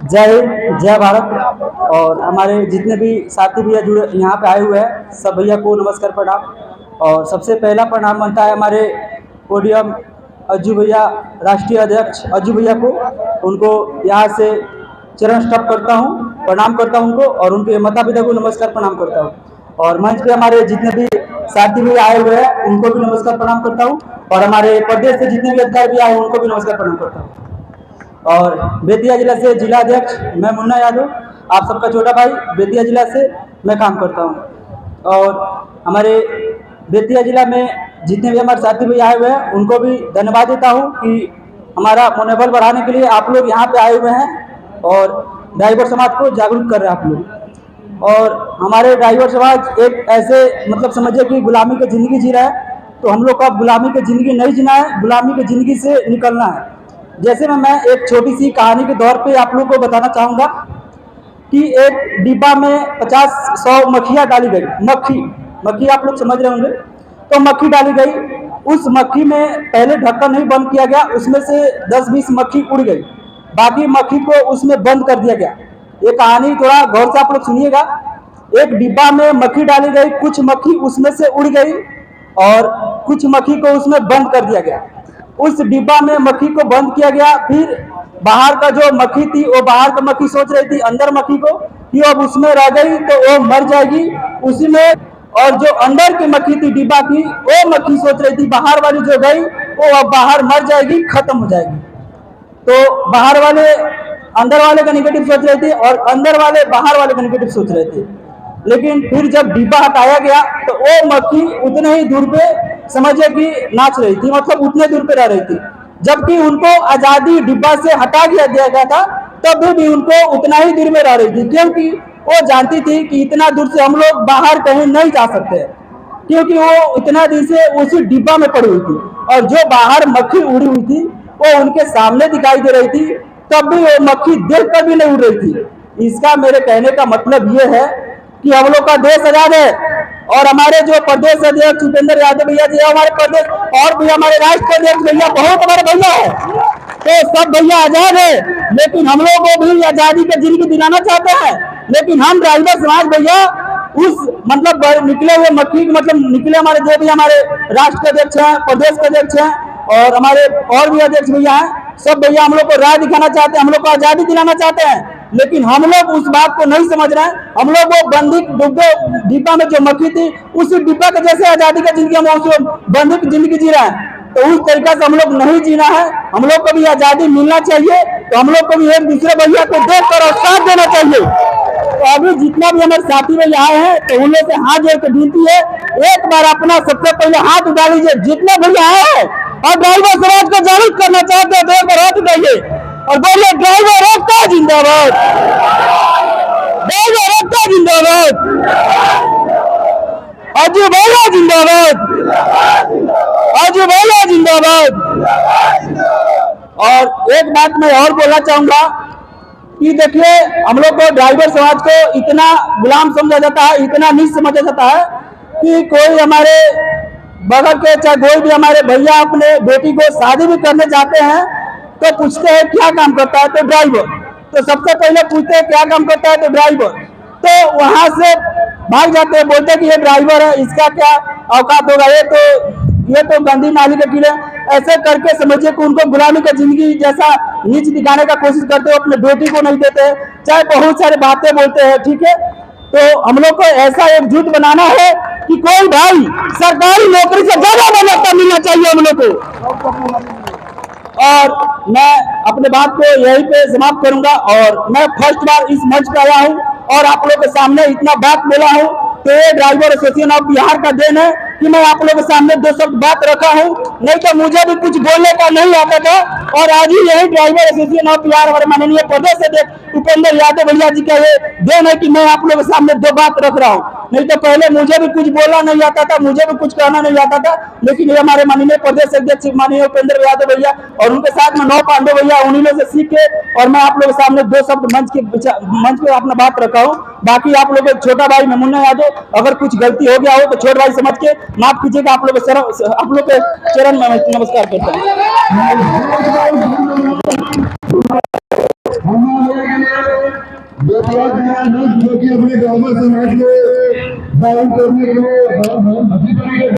जय हिंद, जय भारत। और हमारे जितने भी साथी भैया जुड़े यहाँ पे आए हुए हैं, सब भैया को नमस्कार प्रणाम। और सबसे पहला प्रणाम बनता है हमारे पोडियम अज्जू भैया, राष्ट्रीय अध्यक्ष अज्जू भैया को। उनको यहाँ से चरण स्टॉप करता हूँ, प्रणाम करता हूँ उनको, और उनके माता पिता को नमस्कार प्रणाम करता हूँ। और मंच पे हमारे जितने भी साथी भैया आए हुए हैं उनको भी नमस्कार प्रणाम करता हूँ, और हमारे प्रदेश से जितने भी अधिकारी भी आए हैं उनको भी नमस्कार प्रणाम करता हूँ। और बेतिया जिला से जिला अध्यक्ष मैं मुन्ना यादव, आप सबका छोटा भाई, बेतिया जिला से मैं काम करता हूं। और हमारे बेतिया जिला में जितने भी हमारे साथी भैया आए हुए हैं उनको भी धन्यवाद देता हूं कि हमारा मनोबल बढ़ाने के लिए आप लोग यहाँ पे आए हुए हैं और ड्राइवर समाज को जागरूक कर रहे हैं आप लोग। और हमारे ड्राइवर समाज एक ऐसे मतलब समझिए कि गुलामी की ज़िंदगी जी रहा है, तो हम लोग को अब गुलामी की ज़िंदगी नहीं जीना है, गुलामी की ज़िंदगी से निकलना है। जैसे मैं एक छोटी सी कहानी के दौर पे आप लोगों को बताना चाहूँगा कि एक डिब्बा में 50-100 मक्खियाँ डाली गई। मक्खी आप लोग समझ रहे होंगे। तो मक्खी डाली गई, उस मक्खी में पहले ढक्कन नहीं बंद किया गया, उसमें से 10-20 मक्खी उड़ गई, बाकी मक्खी को उसमें बंद कर दिया गया। ये कहानी थोड़ा गौर से आप लोग सुनिएगा। एक डिब्बा में मक्खी डाली गई, कुछ मक्खी उसमें से उड़ गई और कुछ मक्खी को उसमें बंद कर दिया गया। उस डिब्बा में मक्खी को बंद किया गया। फिर बाहर का जो मक्खी थी वो बाहर का मक्खी सोच रही थी अंदर मक्खी को कि अब उसमें रह गई तो वो मर जाएगी उसी में, और जो अंदर की मक्खी थी डिब्बा की, वो मक्खी सोच रही थी बाहर वाली जो गई वो अब बाहर मर जाएगी, खत्म हो जाएगी। तो बाहर वाले अंदर वाले का निगेटिव सोच रहे थे और अंदर वाले बाहर वाले का निगेटिव सोच रहे थे। लेकिन फिर जब डिब्बा हटाया गया तो वो मक्खी उतने ही दूर पे समझिए कि नाच रही थी, मतलब उतने दूर पे रह रही थी। जबकि उनको आज़ादी डिब्बा से हटा दिया गया था, तब भी उनको उतना ही दूर में रह रही थी, क्योंकि वो जानती थी कि इतना दूर से हम लोग बाहर कहीं नहीं जा सकते, क्योंकि वो इतना दिन से उसी डिब्बा में पड़ी हुई थी। और जो बाहर मक्खी उड़ी हुई थी वो उनके सामने दिखाई दे रही थी, तब भी वो मक्खी देख कर भी नहीं उड़ रही थी। इसका मेरे कहने का मतलब ये है कि हम लोग का देश आजाद है, और हमारे जो प्रदेश अध्यक्ष उपेंद्र यादव भैया जी, हमारे प्रदेश और भी हमारे राष्ट्रीय अध्यक्ष भैया, बहुत हमारे भैया है, तो सब भैया आजाद है। लेकिन हम लोग को भी आजादी की जिंदगी दिलाना चाहते हैं। लेकिन हम ड्राइवर समाज भैया उस मतलब निकले हुए मक्खी मतलब निकले हमारे जो भी हमारे राष्ट्रीय अध्यक्ष हैं, प्रदेश के अध्यक्ष हैं और हमारे और भी अध्यक्ष भैया हैं, सब भैया हम लोग को राह दिखाना चाहते हैं, हम लोग को आजादी दिलाना चाहते हैं। लेकिन हम लोग उस बात को नहीं समझ रहे हैं। हम लोग वो बंदी डिब्बा में जो मक्खी थी उसी डिब्बा के जैसे आजादी का जिंदगी हम बंदी की जिंदगी जी रहे हैं, तो उस तरीका से हम लोग नहीं जीना है। हम लोग को भी आजादी मिलना चाहिए, तो हम लोग को भी एक दूसरे भैया को देख कर और साथ देना चाहिए। तो अभी जितना भी हमारे साथी भैया आए हैं तो उन लोग से हाथ जोड़ के विनती है, एक बार अपना सबसे पहले हाथ उठा लीजिए जितने भैया आए हैं और ड्राइवर समाज को जागरूक करना चाहते हैं तो एक बार हाथ उठाइए और बोलिए ड्राइवर एकता जिंदाबाद, ड्राइवर एकता जिंदाबाद, अज्जू भैया जिंदाबाद, अज्जू भैया जिंदाबाद। और एक बात मैं और बोलना चाहूंगा कि देखिए हम लोग को ड्राइवर समाज को इतना गुलाम समझा जाता है, इतना नीच समझा जाता है कि कोई हमारे बगल के चाहे कोई भी हमारे भैया अपने बेटी को शादी भी करने जाते हैं तो पूछते हैं क्या काम करता है, तो ड्राइवर। तो सबसे पहले पूछते हैं क्या काम करता है, तो ड्राइवर। तो वहां से भाग जाते हैं, बोलते हैं कि ये ड्राइवर है, इसका क्या औकात होगा, ये तो गंदी नाली के कीड़े। ऐसे करके समझिए कि उनको गुलामी का जिंदगी जैसा नीच दिखाने का कोशिश करते हो, अपने बेटी को नहीं देते, चाहे बहुत सारे बातें बोलते हैं। ठीक है, तो हम लोग को ऐसा एकजुट बनाना है कि कोई भाई सरकारी नौकरी से ज्यादा मान्यता मिलना चाहिए हम लोग को। और मैं अपने बात को यहीं पे समाप्त करूंगा। और मैं फर्स्ट बार इस मंच पे आया हूं और आप लोगों के सामने इतना बात बोला हूं, तो ये ड्राइवर एसोसिएशन ऑफ बिहार का देन है कि मैं आप लोगों के सामने 2 शब्द बात रखा हूं, नहीं तो मुझे भी कुछ बोलने का नहीं आता था। और आज ही यही ड्राइवर एसोसिएशन ऑफ बिहार हमारे माननीय प्रदेश अध्यक्ष उपेंद्र यादव भैया जी का ये देन है कि मैं आप लोगों के सामने 2 बात रख रहा हूँ। नहीं तो पहले मुझे भी कुछ बोलना नहीं आता था, मुझे भी कुछ कहना नहीं आता था। लेकिन ये हमारे माननीय प्रदेश अध्यक्ष माननीय उपेंद्र यादव भैया और उनके साथ में 9 पांडे भैया, उन्हीं लोग से सीख के और मैं आप लोगों के सामने 2 शब्द मंच पे अपना बात रखा हूँ। बाकी आप लोग छोटा भाई मैं मुन्ना यादव, अगर कुछ गलती हो गया हो तो छोटा भाई समझ के माफ कीजिएगा। आप लोग के चरण में नमस्कार करता हूँ। अपने गाँव समाज को करने के लिए